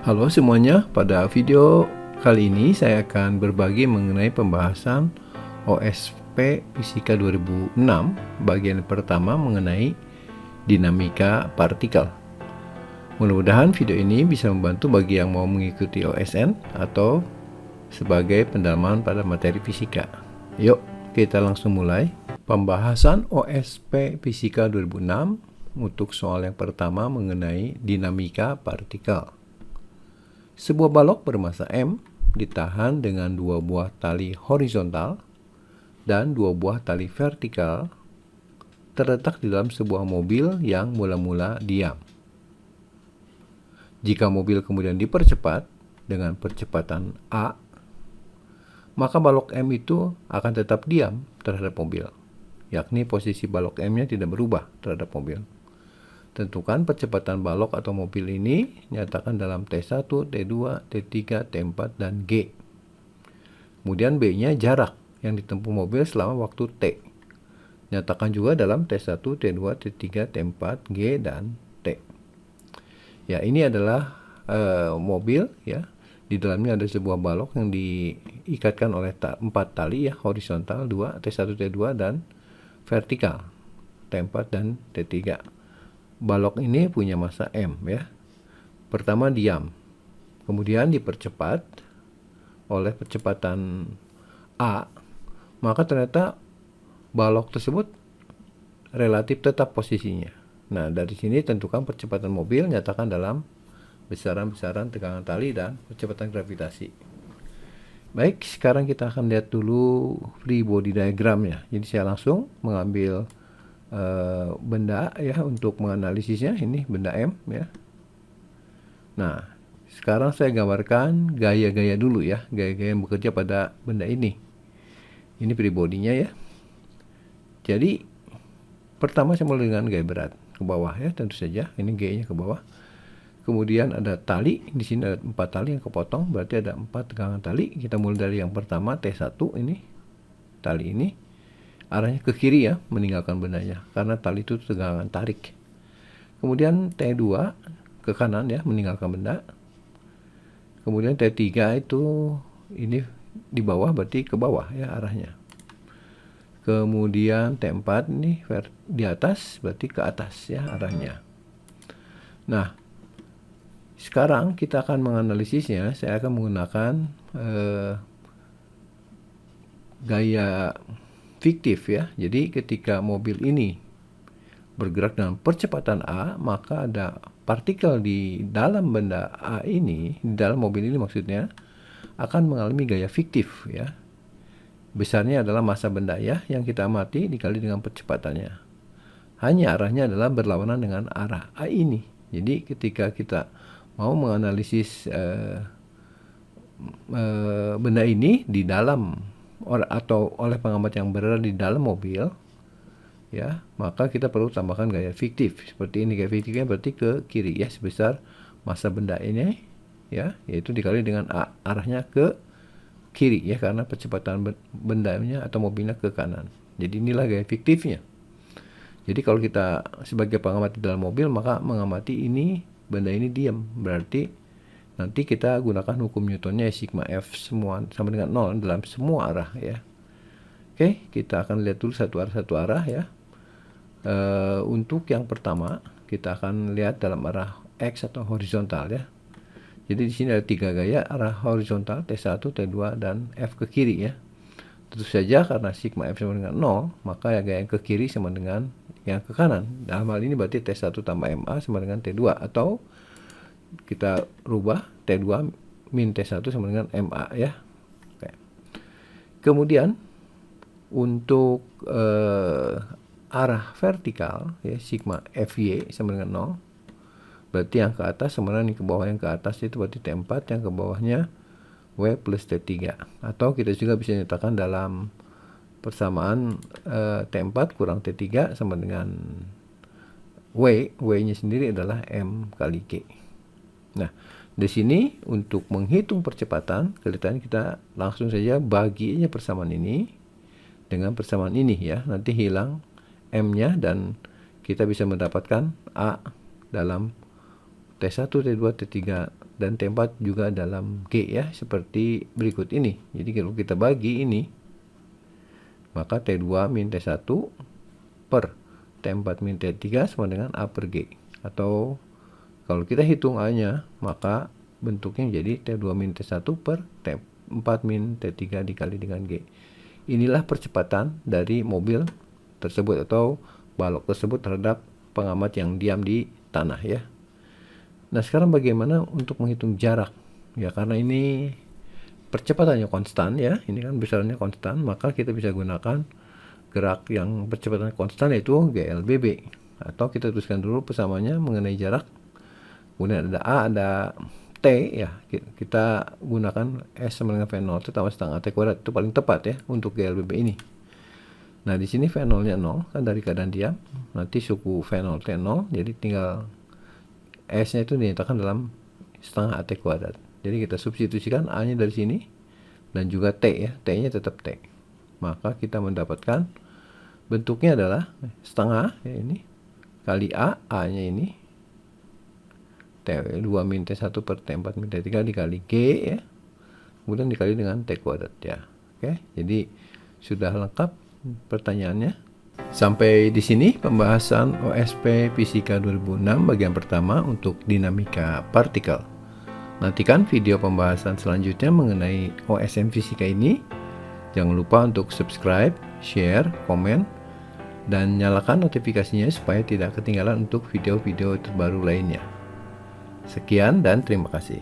Halo semuanya, pada video kali ini saya akan berbagi mengenai pembahasan OSP Fisika 2006 bagian pertama mengenai dinamika partikel. Mudah-mudahan video ini bisa membantu bagi yang mau mengikuti OSN atau sebagai pendalaman pada materi fisika. Yuk, kita langsung mulai. Pembahasan OSP Fisika 2006 untuk soal yang pertama mengenai dinamika partikel. Sebuah balok bermassa M ditahan dengan dua buah tali horizontal dan dua buah tali vertikal terletak di dalam sebuah mobil yang mula-mula diam. Jika mobil kemudian dipercepat dengan percepatan A, maka balok M itu akan tetap diam terhadap mobil, yakni posisi balok M-nya tidak berubah terhadap mobil. Tentukan percepatan balok atau mobil ini, nyatakan dalam T1, T2, T3, T4, dan G. Kemudian B-nya jarak yang ditempuh mobil selama waktu T. Nyatakan juga dalam T1, T2, T3, T4, G, dan T. Ya, ini adalah mobil ya. Di dalamnya ada sebuah balok yang diikatkan oleh 4 tali ya, horizontal 2, T1, T2, dan vertikal T4 dan T3. Balok ini punya massa M ya. Pertama diam, kemudian dipercepat oleh percepatan A, maka ternyata balok tersebut relatif tetap posisinya. Nah, dari sini tentukan percepatan mobil, nyatakan dalam besaran-besaran tegangan tali dan percepatan gravitasi. Baik, sekarang kita akan lihat dulu free body diagramnya. Jadi saya langsung mengambil benda ya untuk menganalisisnya. Ini benda M ya. Nah, sekarang saya gambarkan gaya-gaya dulu ya, gaya-gaya yang bekerja pada benda ini. Ini free body-nya ya. Jadi pertama saya mulai dengan gaya berat ke bawah ya, tentu saja ini G-nya ke bawah. Kemudian ada tali, di sini ada 4 tali yang kepotong, berarti ada 4 tegangan tali. Kita mulai dari yang pertama T1 ini. Tali ini arahnya ke kiri ya, meninggalkan bendanya karena tali itu tegangan tarik. Kemudian T2 ke kanan ya, meninggalkan benda. Kemudian T3 itu ini di bawah, berarti ke bawah ya arahnya. Kemudian T4 ini di atas, berarti ke atas ya arahnya. Nah, sekarang kita akan menganalisisnya. Saya akan menggunakan gaya fiktif ya. Jadi ketika mobil ini bergerak dengan percepatan A, maka ada partikel di dalam benda A ini, di dalam mobil ini maksudnya, akan mengalami gaya fiktif ya. Besarnya adalah massa benda ya, yang kita amati dikali dengan percepatannya. Hanya arahnya adalah berlawanan dengan arah A ini. Jadi ketika kita mau menganalisis benda ini di dalam atau oleh pengamat yang berada di dalam mobil ya, maka kita perlu tambahkan gaya fiktif seperti ini. Gaya fiktifnya berarti ke kiri ya, sebesar massa benda ini ya, yaitu dikali dengan arahnya ke kiri ya, karena percepatan bendanya atau mobilnya ke kanan. Jadi inilah gaya fiktifnya. Jadi kalau kita sebagai pengamat di dalam mobil, maka mengamati ini benda ini diam, berarti nanti kita gunakan hukum Newtonnya sigma F semua sama dengan 0 dalam semua arah ya. Oke, kita akan lihat dulu satu arah ya. Untuk yang pertama kita akan lihat dalam arah X atau horizontal ya. Jadi di sini ada 3 gaya arah horizontal, T1, T2, dan F ke kiri ya. Tentu saja karena sigma F sama dengan 0, maka ya gaya yang ke kiri sama dengan yang ke kanan. Dalam hal ini berarti T1 tambah MA sama dengan T2, atau kita rubah T2 min T1 sama dengan MA ya. Oke. Kemudian untuk arah vertikal ya, sigma FY sama dengan 0, berarti yang ke atas sama dengan yang ke bawah. Yang ke atas itu berarti T4, yang ke bawahnya W plus T3, atau kita juga bisa nyatakan dalam persamaan T4 kurang T3 sama dengan W nya sendiri adalah M kali G. Nah, di sini untuk menghitung percepatan, kelihatannya kita langsung saja bagi aja persamaan ini dengan persamaan ini ya. Nanti hilang M-nya dan kita bisa mendapatkan A dalam T1, T2, T3 dan T4 juga dalam G ya, seperti berikut ini. Jadi kalau kita bagi ini, maka T2 min T1 per T4 min T3 sama dengan A per G. Atau kalau kita hitung A-nya, maka bentuknya jadi T2 min T1 per T4 min T3 dikali dengan G. Inilah percepatan dari mobil tersebut atau balok tersebut terhadap pengamat yang diam di tanah ya. Nah, sekarang bagaimana untuk menghitung jarak? Ya, karena ini percepatannya konstan ya, ini kan besarannya konstan, maka kita bisa gunakan gerak yang percepatannya konstan yaitu GLBB. Atau kita tuliskan dulu persamaannya mengenai jarak. Kemudian ada A, ada T ya. Kita gunakan S sama dengan V0 tambah setengah T kuadrat, itu paling tepat ya untuk GLBB ini. Nah, di sini V0-nya 0 kan dari keadaan diam. Nanti suku V0 T0, jadi tinggal S-nya itu dinyatakan dalam setengah AT kuadrat. Jadi kita substitusikan A-nya dari sini dan juga T ya. T-nya tetap T. Maka kita mendapatkan bentuknya adalah setengah ya ini kali A, A-nya ini T2 min T1 per T4 min T3 dikali G ya. Kemudian dikali dengan T kuadrat ya. Oke, jadi sudah lengkap pertanyaannya. Sampai di sini pembahasan OSP Fisika 2006 bagian pertama untuk dinamika partikel. Nantikan video pembahasan selanjutnya mengenai OSM Fisika ini. Jangan lupa untuk subscribe, share, komen, dan nyalakan notifikasinya supaya tidak ketinggalan untuk video-video terbaru lainnya. Sekian dan terima kasih.